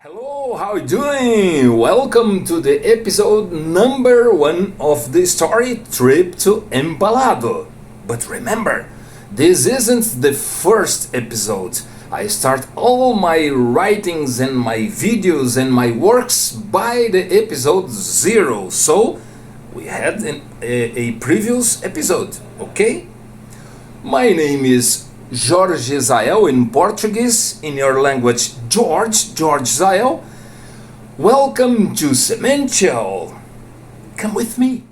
Hello, how are you doing? Welcome to the episode number 1 of the story Trip to Empalado. But remember, this isn't the first episode. I start all my writings and my videos and my works by the episode 0. So, we had a previous episode, okay? My name is Jorge Zael in Portuguese, in your language George Zael. Welcome to Semenchel. Come with me.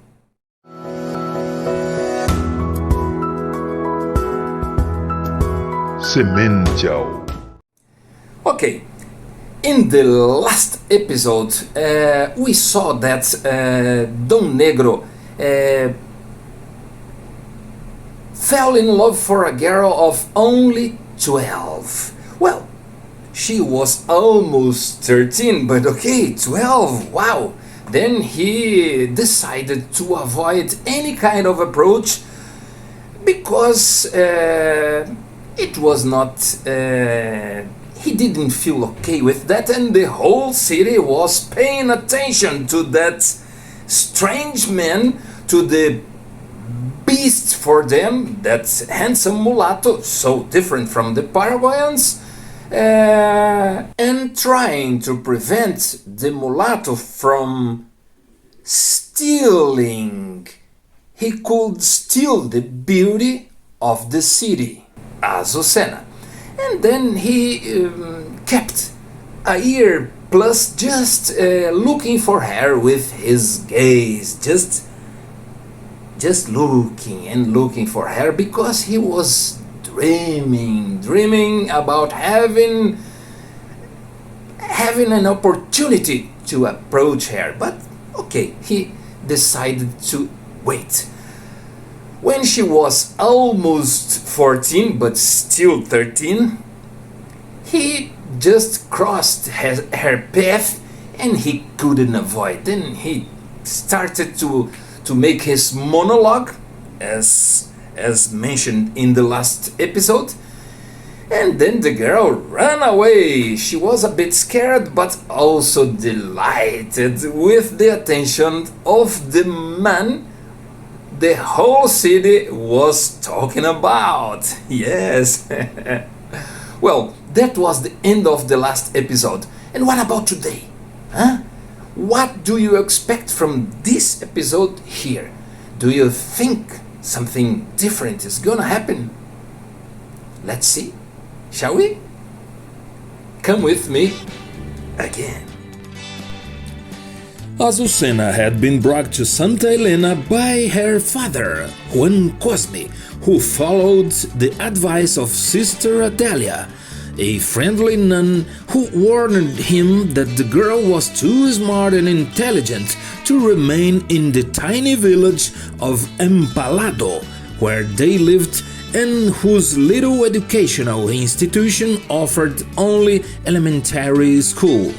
Semenchel. Okay, in the last episode we saw that Don Negro fell in love for a girl of only 12. Well, she was almost 13, but okay, 12, wow. Then he decided to avoid any kind of approach because it was not, he didn't feel okay with that, and the whole city was paying attention to that strange man, to the beast for them, that handsome mulatto, so different from the Paraguayans, and trying to prevent the mulatto from stealing. He could steal the beauty of the city, Azucena. And then he kept a year plus just looking for her with his gaze, just looking and looking for her, because he was dreaming about having an opportunity to approach her. But okay, he decided to wait. When she was almost 14 but still 13, he just crossed her path and he couldn't avoid. Then he started to make his monologue, as mentioned in the last episode, and then the girl ran away. She was a bit scared but also delighted with the attention of the man the whole city was talking about. Yes. Well, that was the end of the last episode. And what about today? Huh? What do you expect from this episode here? Do you think something different is gonna happen? Let's see, shall we? Come with me again. Azucena had been brought to Santa Elena by her father, Juan Cosme, who followed the advice of Sister Adelia, a friendly nun who warned him that the girl was too smart and intelligent to remain in the tiny village of Empalado, where they lived and whose little educational institution offered only elementary school.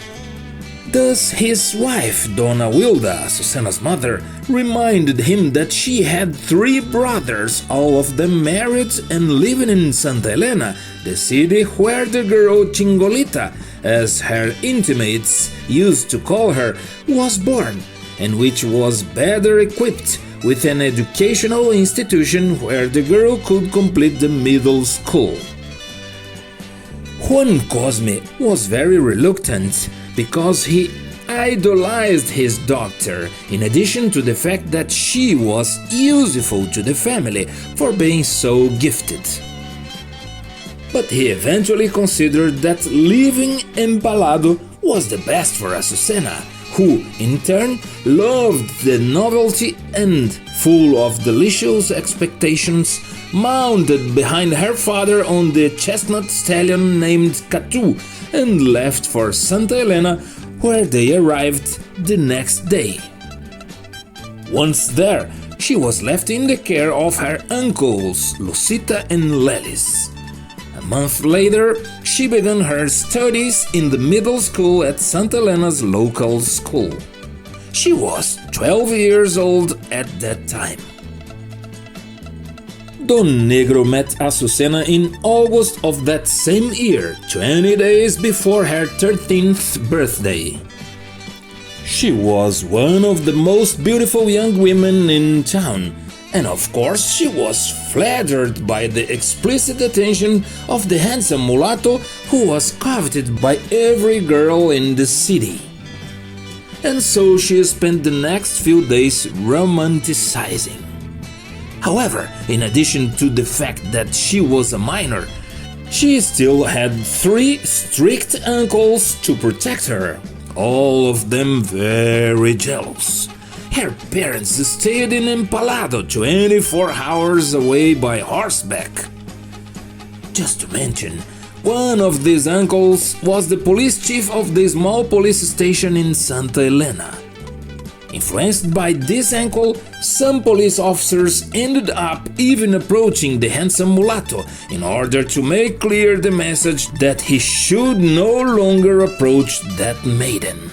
Thus his wife, Dona Wilda, Azucena's mother, reminded him that she had 3 brothers, all of them married and living in Santa Elena, the city where the girl Chingolita, as her intimates used to call her, was born, and which was better equipped with an educational institution where the girl could complete the middle school. Juan Cosme was very reluctant because he idolized his daughter, in addition to the fact that she was useful to the family for being so gifted. But he eventually considered that living in Empalado was the best for Azucena, who, in turn, loved the novelty and, full of delicious expectations, mounted behind her father on the chestnut stallion named Catu and left for Santa Elena, where they arrived the next day. Once there, she was left in the care of her uncles, Lucita and Lelis. A month later, she began her studies in the middle school at Santa Elena's local school. She was 12 years old at that time. Don Negro met Azucena in August of that same year, 20 days before her 13th birthday. She was one of the most beautiful young women in town, and of course she was flattered by the explicit attention of the handsome mulatto who was coveted by every girl in the city. And so she spent the next few days romanticizing. However, in addition to the fact that she was a minor, she still had 3 strict uncles to protect her, all of them very jealous. Her parents stayed in Empalado 24 hours away by horseback. Just to mention, one of these uncles was the police chief of the small police station in Santa Elena. Influenced by this uncle, some police officers ended up even approaching the handsome mulatto in order to make clear the message that he should no longer approach that maiden.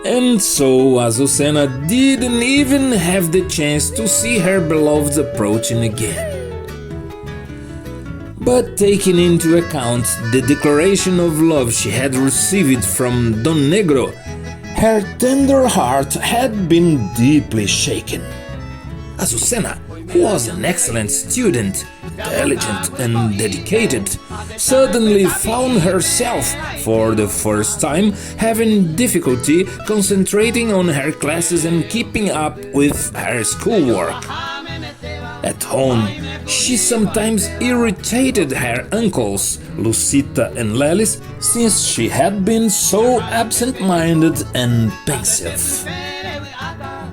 And so Azucena didn't even have the chance to see her beloved approaching again. But taking into account the declaration of love she had received from Don Negro, her tender heart had been deeply shaken. Azucena, who was an excellent student, intelligent and dedicated, suddenly found herself, for the first time, having difficulty concentrating on her classes and keeping up with her schoolwork. At home, she sometimes irritated her uncles, Lucita and Lelis, since she had been so absent-minded and pensive.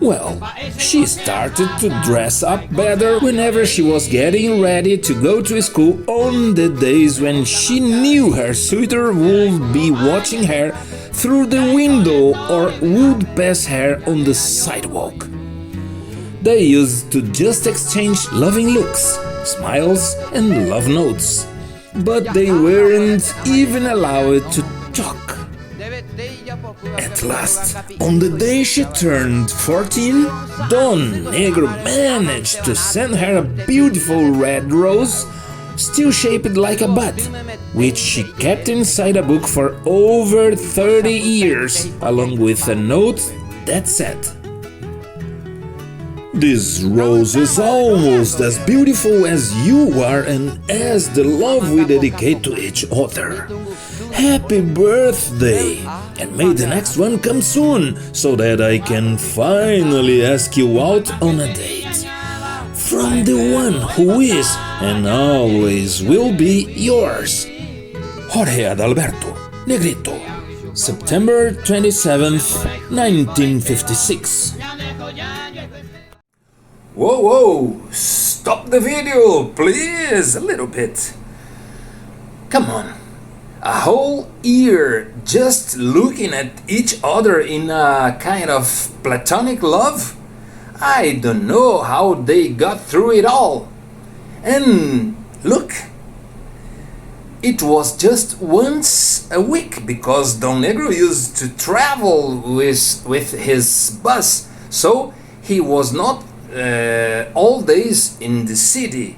Well, she started to dress up better whenever she was getting ready to go to school on the days when she knew her suitor would be watching her through the window or would pass her on the sidewalk. They used to just exchange loving looks, smiles and love notes, but they weren't even allowed to talk. At last, on the day she turned 14, Don Negro managed to send her a beautiful red rose, still shaped like a bud, which she kept inside a book for over 30 years, along with a note that said, "This rose is almost as beautiful as you are and as the love we dedicate to each other. Happy birthday! And may the next one come soon, so that I can finally ask you out on a date. From the one who is and always will be yours, Jorge Adalberto Negrito." September 27th, 1956. Whoa, whoa! Stop the video, please! A little bit. Come on. A whole year just looking at each other in a kind of platonic love? I don't know how they got through it all. And look, it was just once a week because Don Negro used to travel with his bus, so he was not all days in the city.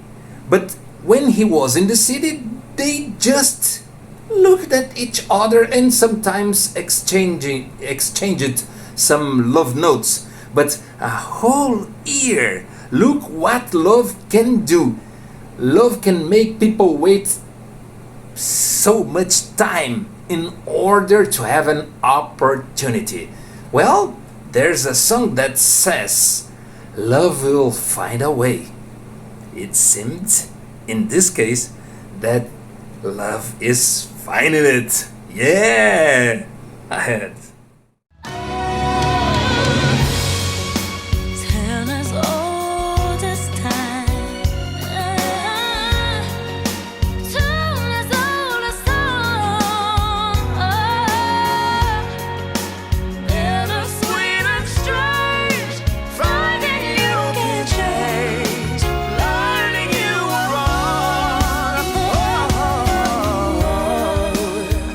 But when he was in the city, they just looked at each other and sometimes exchanged some love notes. But a whole year, look what love can do. Love can make people wait so much time in order to have an opportunity. Well, there's a song that says, "Love will find a way." It seemed, in this case, that love is finding it. Yeah! Ahead. Tell us all this time. Tell us all the song. Bittersweet and strange. Finding you can change. Learning you were wrong.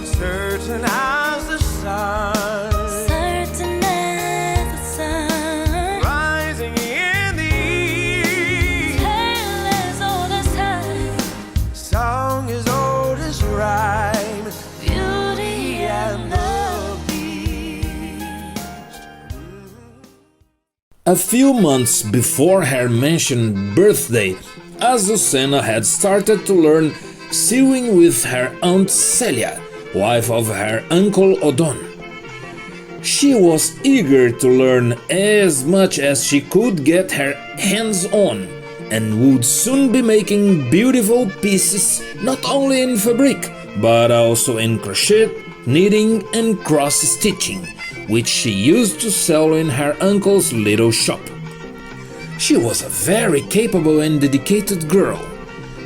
Certain as the sun Certain as the sun. rising in the east, Tell us A few months before her mentioned birthday, Azucena had started to learn sewing with her aunt Celia, wife of her uncle Odon. She was eager to learn as much as she could get her hands on, and would soon be making beautiful pieces not only in fabric, but also in crochet, knitting and cross-stitching, which she used to sell in her uncle's little shop. She was a very capable and dedicated girl.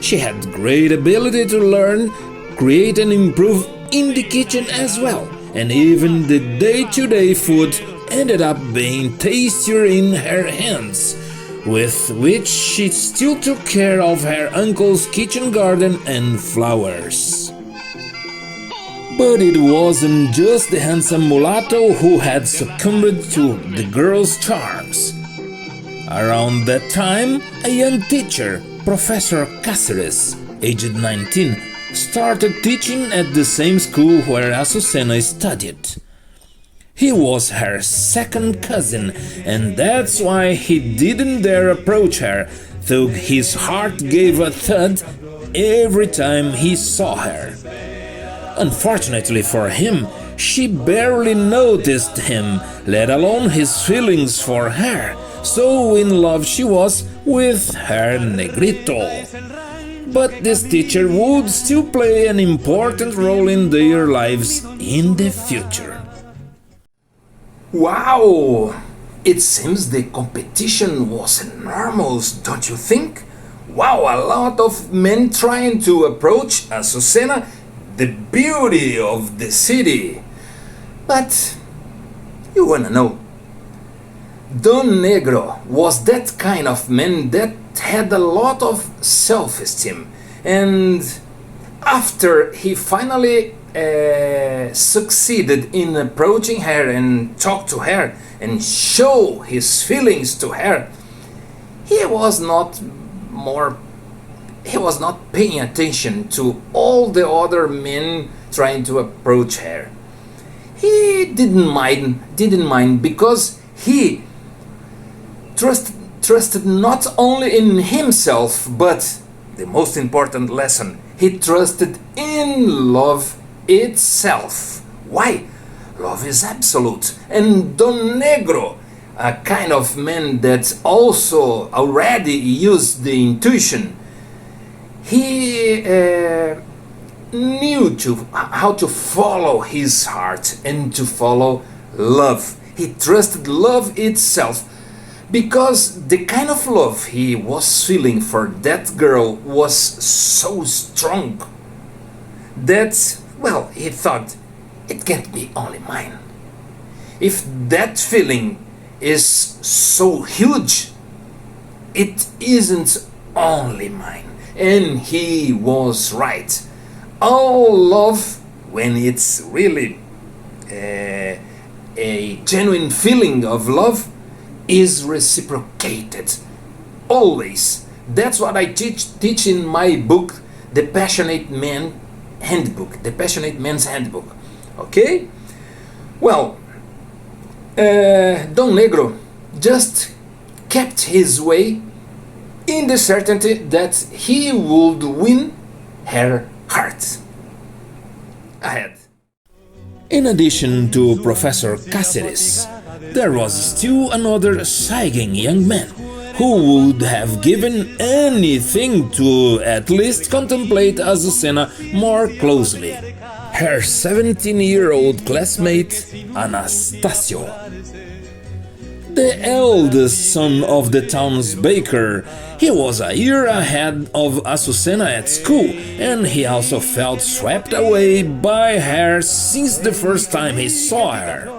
She had great ability to learn, create and improve in the kitchen as well, and even the day-to-day food ended up being tastier in her hands, with which she still took care of her uncle's kitchen garden and flowers. But it wasn't just the handsome mulatto who had succumbed to the girl's charms. Around that time, a young teacher, Professor Cáceres, aged 19, started teaching at the same school where Azucena studied. He was her second cousin, and that's why he didn't dare approach her, though his heart gave a thud every time he saw her. Unfortunately for him, she barely noticed him, let alone his feelings for her, so in love she was with her negrito. But this teacher would still play an important role in their lives in the future. Wow! It seems the competition was enormous, don't you think? Wow, a lot of men trying to approach Azucena, the beauty of the city. But you wanna know, Don Negro was that kind of man that had a lot of self-esteem, and after he finally succeeded in approaching her and talk to her and show his feelings to her, he was not paying attention to all the other men trying to approach her. He didn't mind because he trusted not only in himself, but the most important lesson, he trusted in love itself. Why? Love is absolute. And Don Negro, a kind of man that also already used the intuition, he knew how to follow his heart and to follow love. He trusted love itself, because the kind of love he was feeling for that girl was so strong that, well, he thought, it can't be only mine. If that feeling is so huge, it isn't only mine. And he was right. All love, when it's really a genuine feeling of love, is reciprocated. Always. That's what I teach in my book, The Passionate Man Handbook. The Passionate Man's Handbook. Okay? Well, Don Negro just kept his way in the certainty that he would win her heart. Ahead. In addition to Professor Cáceres, there was still another intriguing young man who would have given anything to at least contemplate Azucena more closely. Her 17-year-old classmate, Anastasio. The eldest son of the town's baker, he was a year ahead of Azucena at school, and he also felt swept away by her since the first time he saw her.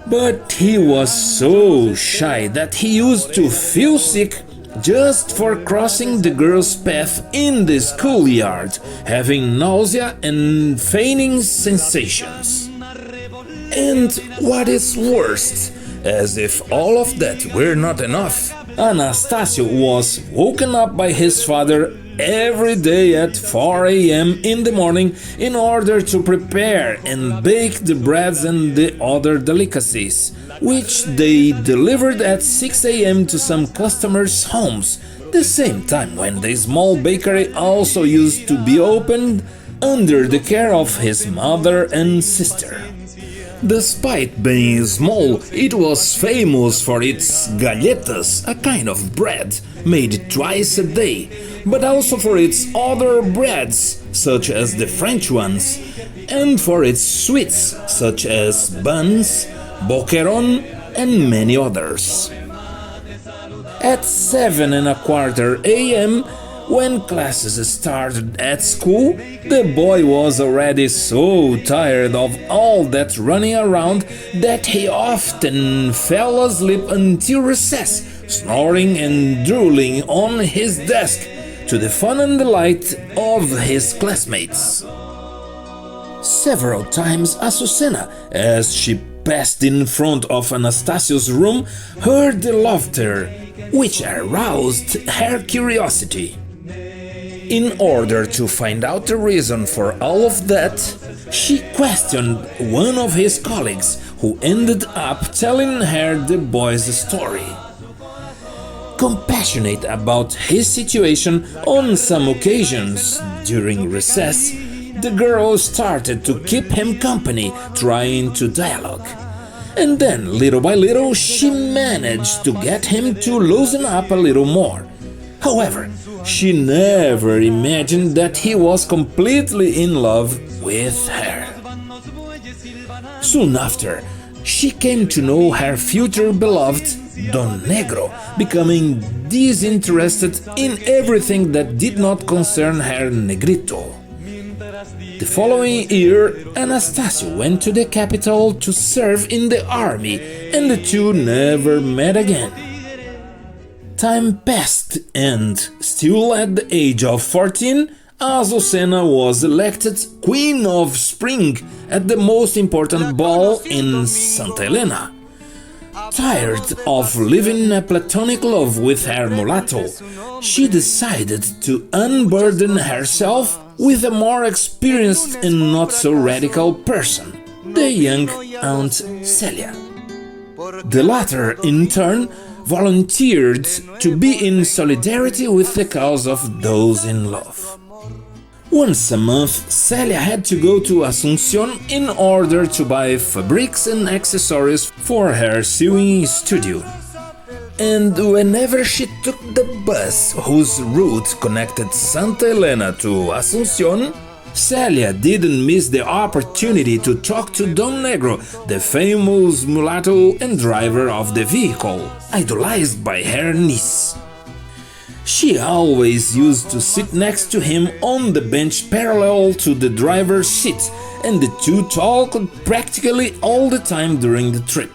But he was so shy that he used to feel sick just for crossing the girl's path in the schoolyard, having nausea and fainting sensations. And what is worst, as if all of that were not enough, Anastasio was woken up by his father every day at 4 a.m. in the morning in order to prepare and bake the breads and the other delicacies, which they delivered at 6 a.m. to some customers' homes, the same time when the small bakery also used to be opened under the care of his mother and sister. Despite being small, it was famous for its galletas, a kind of bread made twice a day, but also for its other breads, such as the French ones, and for its sweets, such as buns, boqueron, and many others. At 7:15 a.m., when classes started at school, the boy was already so tired of all that running around that he often fell asleep until recess, snoring and drooling on his desk, to the fun and delight of his classmates. Several times Azucena, as she passed in front of Anastasio's room, heard the laughter, which aroused her curiosity. In order to find out the reason for all of that, she questioned one of his colleagues, who ended up telling her the boy's story. Compassionate about his situation, on some occasions during recess, the girl started to keep him company, trying to dialogue. And then, little by little, she managed to get him to loosen up a little more. However, she never imagined that he was completely in love with her. Soon after, she came to know her future beloved, Don Negro, becoming disinterested in everything that did not concern her Negrito. The following year, Anastasio went to the capital to serve in the army, and the two never met again. Time passed, and still at the age of 14, Azucena was elected Queen of Spring at the most important ball in Santa Elena. Tired of living a platonic love with her mulatto, she decided to unburden herself with a more experienced and not so radical person, the young Aunt Celia. The latter, in turn, volunteered to be in solidarity with the cause of those in love. Once a month, Celia had to go to Asunción in order to buy fabrics and accessories for her sewing studio. And whenever she took the bus whose route connected Santa Elena to Asunción, Celia didn't miss the opportunity to talk to Don Negro, the famous mulatto and driver of the vehicle, idolized by her niece. She always used to sit next to him on the bench parallel to the driver's seat, and the two talked practically all the time during the trip.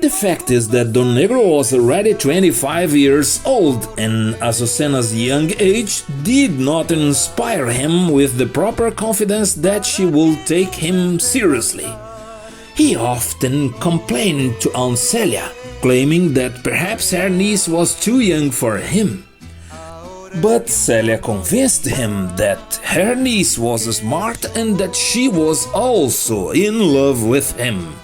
The fact is that Don Negro was already 25 years old, and Azucena's young age did not inspire him with the proper confidence that she would take him seriously. He often complained to Aunt Celia, claiming that perhaps her niece was too young for him. But Celia convinced him that her niece was smart and that she was also in love with him.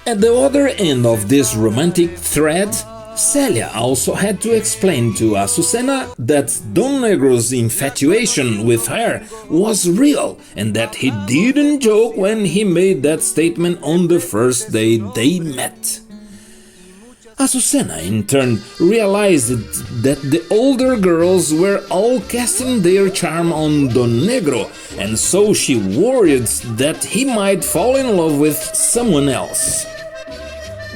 At the other end of this romantic thread, Celia also had to explain to Azucena that Don Negro's infatuation with her was real and that he didn't joke when he made that statement on the first day they met. Azucena, in turn, realized that the older girls were all casting their charm on Don Negro, and so she worried that he might fall in love with someone else.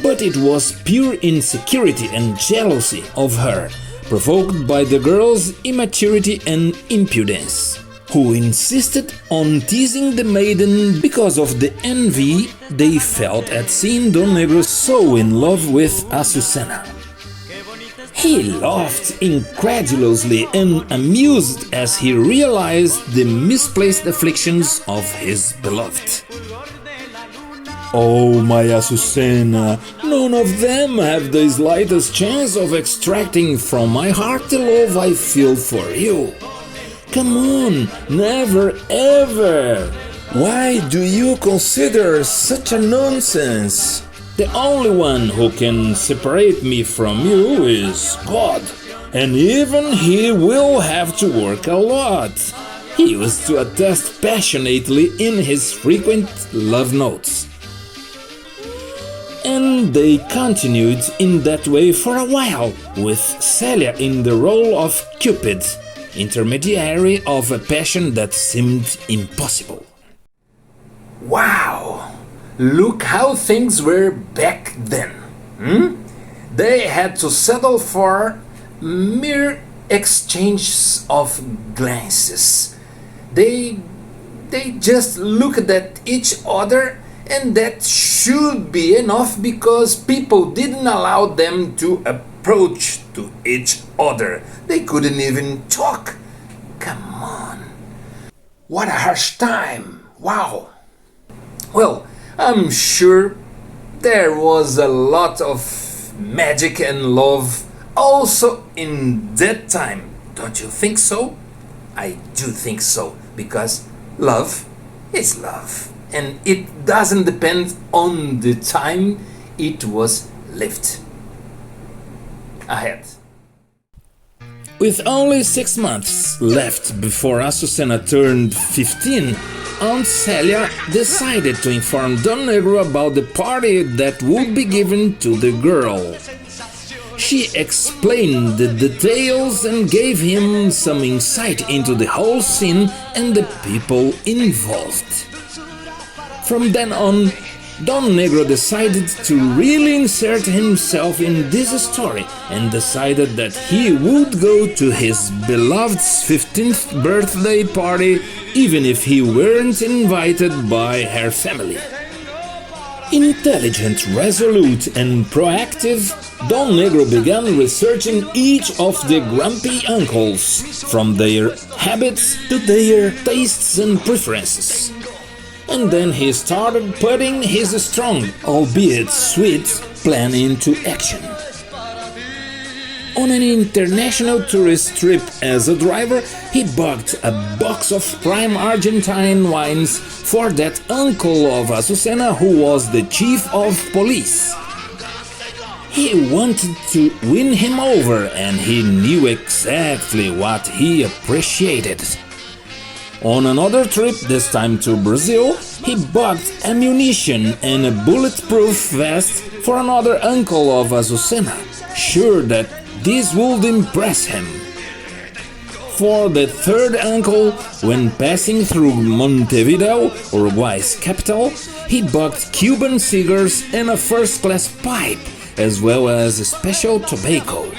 But it was pure insecurity and jealousy of her, provoked by the girl's immaturity and impudence, who insisted on teasing the maiden because of the envy they felt at seeing Don Negro so in love with Azucena. He laughed incredulously and amused as he realized the misplaced afflictions of his beloved. Oh, my Azucena, none of them have the slightest chance of extracting from my heart the love I feel for you. Come on, never ever! Why do you consider such a nonsense? The only one who can separate me from you is God, and even He will have to work a lot. He used to attest passionately in his frequent love notes. And they continued in that way for a while, with Celia in the role of Cupid, intermediary of a passion that seemed impossible. Wow! Look how things were back then. They had to settle for mere exchanges of glances. They just looked at each other, and that should be enough because people didn't allow them to approach to each other. They couldn't even talk. Come on. What a harsh time. Wow. Well, I'm sure there was a lot of magic and love also in that time. Don't you think so? I do think so, because love is love, and it doesn't depend on the time it was lived. Ahead. With only 6 months left before Azucena turned 15, Aunt Celia decided to inform Don Negro about the party that would be given to the girl. She explained the details and gave him some insight into the whole scene and the people involved. From then on, Don Negro decided to really insert himself in this story and decided that he would go to his beloved's 15th birthday party even if he weren't invited by her family. Intelligent, resolute, and proactive, Don Negro began researching each of the grumpy uncles, from their habits to their tastes and preferences. And then he started putting his strong, albeit sweet, plan into action. On an international tourist trip as a driver, he bought a box of prime Argentine wines for that uncle of Azucena who was the chief of police. He wanted to win him over, and he knew exactly what he appreciated. On another trip, this time to Brazil, he bought ammunition and a bulletproof vest for another uncle of Azucena, sure that this would impress him. For the third uncle, when passing through Montevideo, Uruguay's capital, he bought Cuban cigars and a first-class pipe, as well as a special tobacco.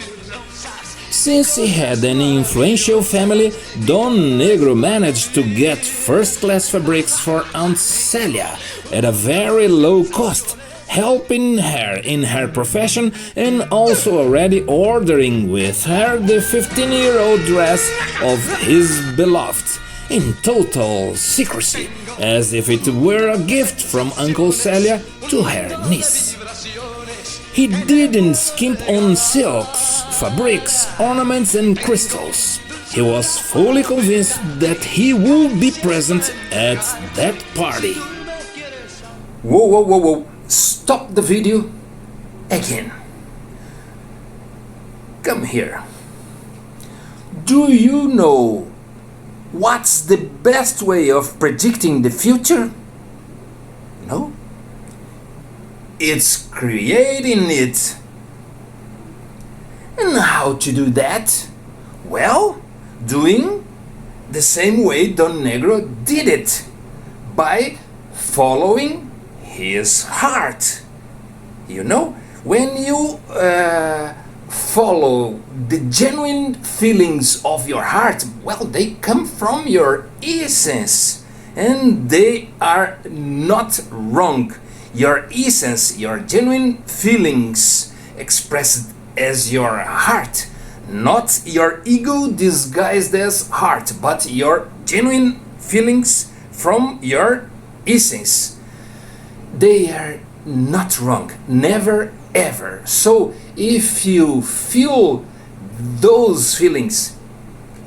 Since he had an influential family, Don Negro managed to get first-class fabrics for Aunt Celia at a very low cost, helping her in her profession and also already ordering with her the 15-year-old dress of his beloved, in total secrecy, as if it were a gift from Uncle Celia to her niece. He didn't skimp on silks, fabrics, ornaments and crystals. He was fully convinced that he would be present at that party. Whoa. Stop the video again. Come here. Do you know what's the best way of predicting the future? No? It's creating it. And how to do that? Well, doing the same way Don Negro did it, by following his heart. You know, when you follow the genuine feelings of your heart, well, they come from your essence, and they are not wrong. Your essence, your genuine feelings expressed as your heart, not your ego disguised as heart, but your genuine feelings from your essence. they are not wrong, never ever. So if you feel those feelings,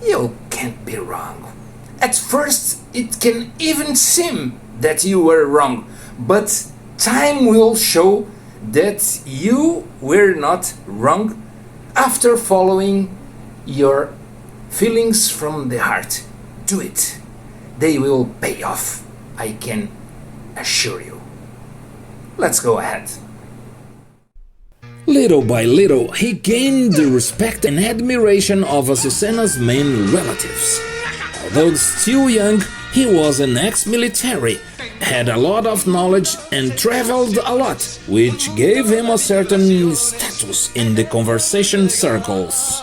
you can't be wrong. At first, it can even seem that you were wrong, but time will show that you were not wrong after following your feelings from the heart. Do it. They will pay off, I can assure you. Let's go ahead. Little by little, he gained the respect and admiration of Azucena's main relatives. Although still young, he was an ex-military, had a lot of knowledge and traveled a lot, which gave him a certain status in the conversation circles.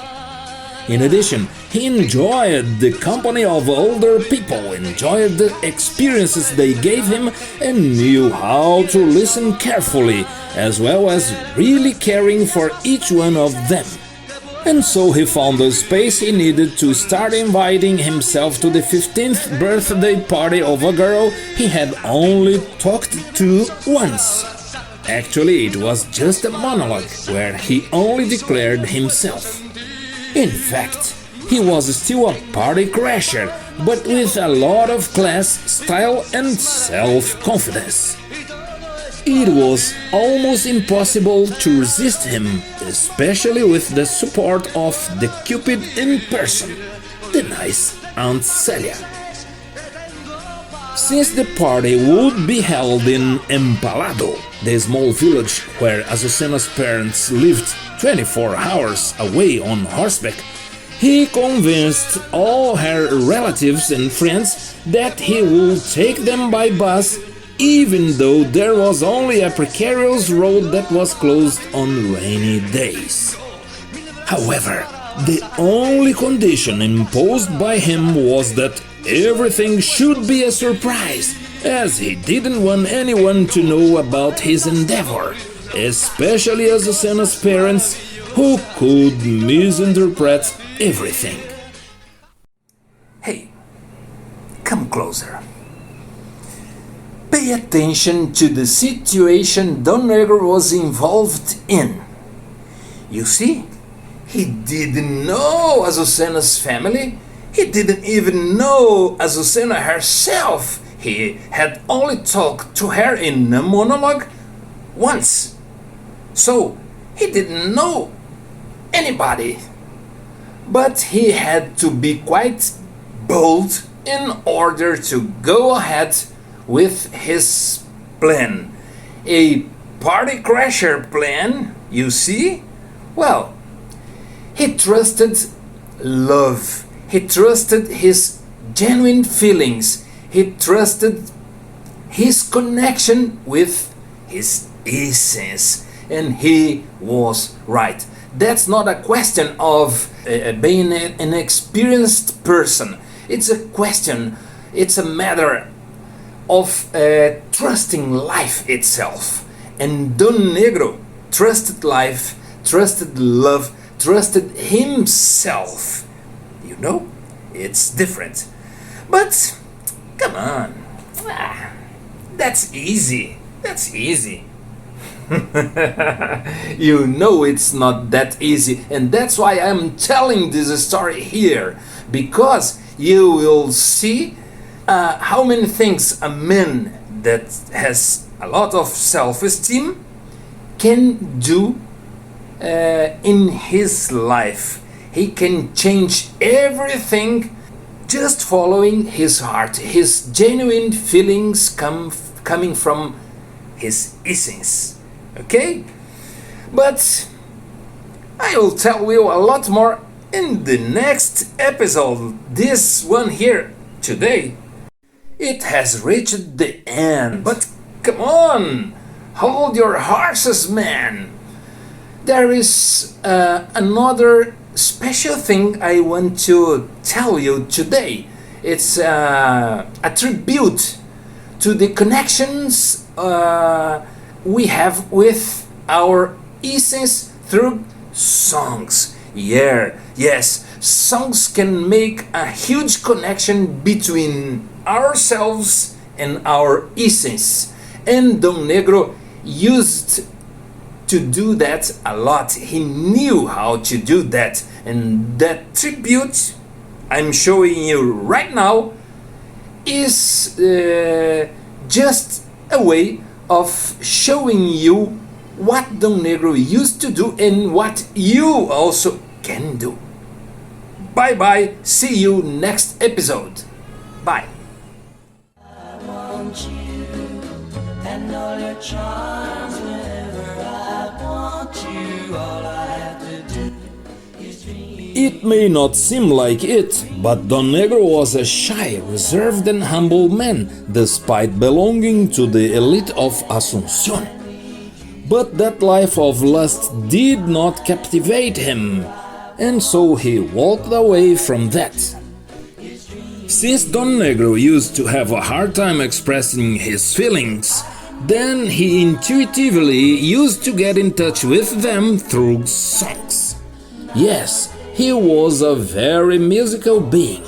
In addition, he enjoyed the company of older people, enjoyed the experiences they gave him, and knew how to listen carefully, as well as really caring for each one of them. And so he found the space he needed to start inviting himself to the 15th birthday party of a girl he had only talked to once. Actually, it was just a monologue where he only declared himself. In fact, he was still a party crasher, but with a lot of class, style and self-confidence. It was almost impossible to resist him, especially with the support of the Cupid in person, the nice Aunt Celia. Since the party would be held in Empalado, the small village where Azucena's parents lived 24 hours away on horseback, he convinced all her relatives and friends that he would take them by bus, even though there was only a precarious road that was closed on rainy days. However, the only condition imposed by him was that everything should be a surprise, as he didn't want anyone to know about his endeavor, especially Azucena's parents, who could misinterpret everything. Hey, come closer. Pay attention to the situation Don Negro was involved in. You see, he didn't know Azucena's family. He didn't even know Azucena herself. He had only talked to her in a monologue once. So, he didn't know anybody. But he had to be quite bold in order to go ahead with his plan. A party crasher plan, you see? Well, he trusted love. He trusted his genuine feelings. He trusted his connection with his essence. And he was right. That's not a question of being an experienced person. It's a question, it's a matter of trusting life itself. And Don Negro trusted life, trusted love, trusted himself. You know, it's different. But, come on, that's easy, that's easy. You know it's not that easy, and that's why I'm telling this story here, because you will see how many things a man that has a lot of self-esteem can do in his life. He can change everything just following his heart, his genuine feelings coming from his essence. Okay? But I will tell you a lot more in the next episode. This one here today, it has reached the end. But come on, hold your horses, man. There is another special thing I want to tell you today. It's a tribute to the connections we have with our essence through songs. Yes, songs can make a huge connection between ourselves and our essence. And Don Negro used to do that a lot. He knew how to do that. And that tribute I'm showing you right now is just a way of showing you what Don Negro used to do and what you also can do. Bye bye, see you next episode. Bye. I want you and all your charms whenever I want you. All I have to do is dream. It may not seem like it, but Don Negro was a shy, reserved and humble man, despite belonging to the elite of Asunción. But that life of lust did not captivate him, and so he walked away from that. Since Don Negro used to have a hard time expressing his feelings, then he intuitively used to get in touch with them through songs. Yes, he was a very musical being,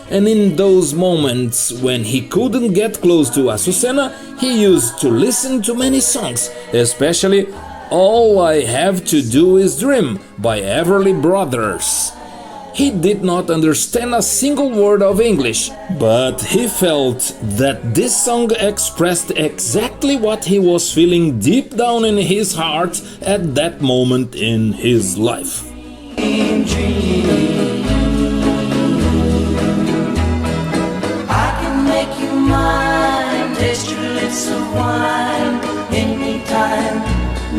and in those moments when he couldn't get close to Azucena, he used to listen to many songs, especially All I Have to Do Is Dream by Everly Brothers. He did not understand a single word of English, but he felt that this song expressed exactly what he was feeling deep down in his heart at that moment in his life. I can make you mine, taste your lips of wine, anytime,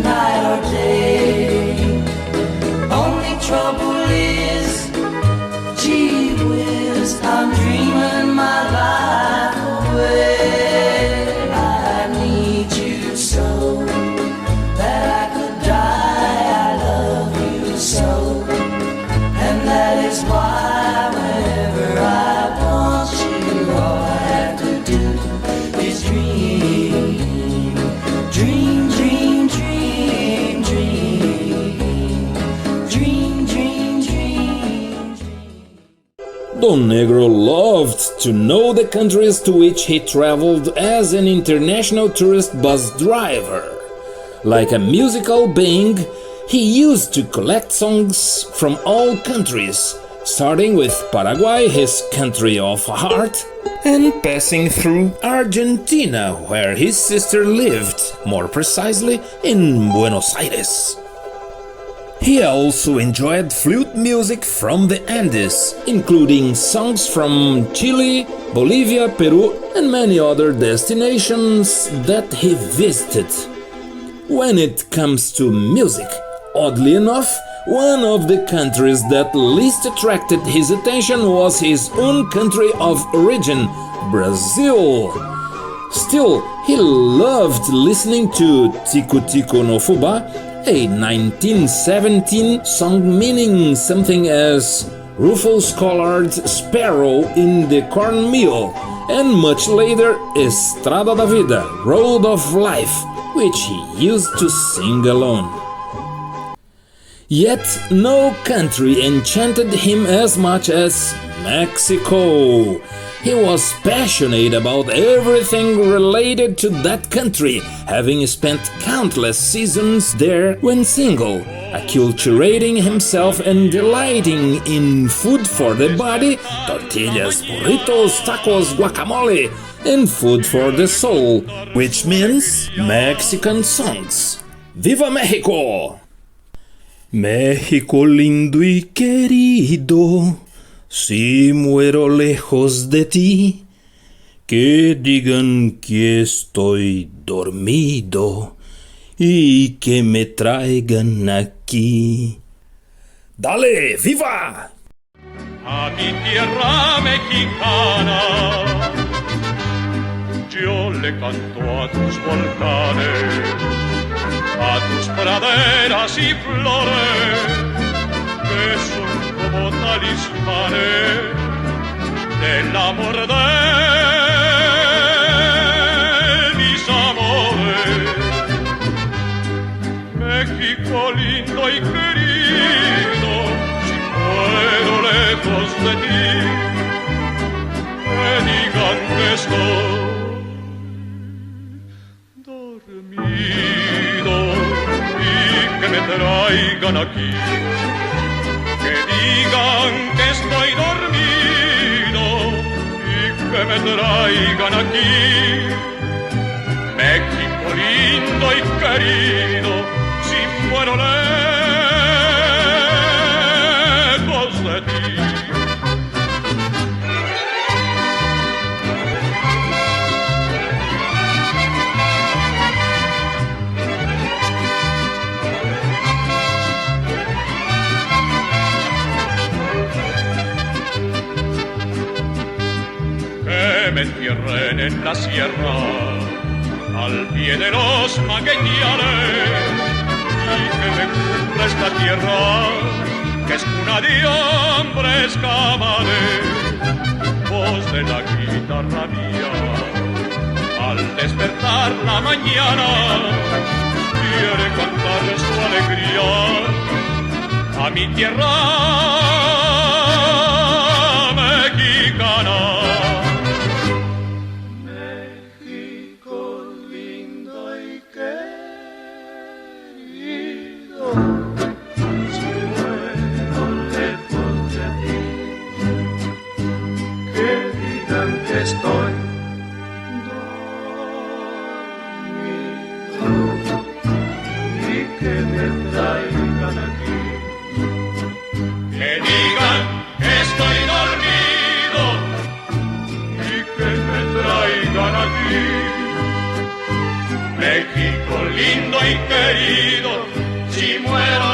night or day. Only trouble is, gee whiz, I'm dreaming my life away. I need you so that I could die. I love you so, and that is why whenever I want you, all I have to do is dream, dream, dream, dream, dream, dream, dream, dream, dream. Don Negro loved to know the countries to which he traveled as an international tourist bus driver. Like a musical being, he used to collect songs from all countries, starting with Paraguay, his country of heart, and passing through Argentina, where his sister lived, more precisely in Buenos Aires. He also enjoyed flute music from the Andes, including songs from Chile, Bolivia, Peru, and many other destinations that he visited. When it comes to music, oddly enough, one of the countries that least attracted his attention was his own country of origin, Brazil. Still, he loved listening to Tico Tico no Fubá, a 1917 song meaning something as Rufous Colored Sparrow in the Cornmeal, and much later Estrada da Vida, Road of Life, which he used to sing alone. Yet no country enchanted him as much as Mexico. He was passionate about everything related to that country, having spent countless seasons there when single, acculturating himself and delighting in food for the body, tortillas, burritos, tacos, guacamole, and food for the soul, which means Mexican songs. ¡Viva México! México lindo y querido, si muero lejos de ti, que digan que estoy dormido y que me traigan aquí. ¡Dale, viva! A mi tierra mexicana, yo le canto a tus volcanes, a tus praderas y flores, que son como talismanes del amor de mis amores. México lindo y querido, si muero lejos de ti, que digan que estoy dormido y que me traigan aquí, que digan que estoy dormido y que me traigan aquí. México lindo y querido, si muero lejos de ti. Me entierren en la sierra, al pie de los magueyales, y que me cubra esta tierra, que es cuna de hombres cabales. Voz de la guitarra mía, al despertar la mañana, quiere cantar su alegría a mi tierra mexicana. Estoy dormido y que me traigan aquí. Que digan que estoy dormido Y que me traigan aquí. México lindo y querido, si muero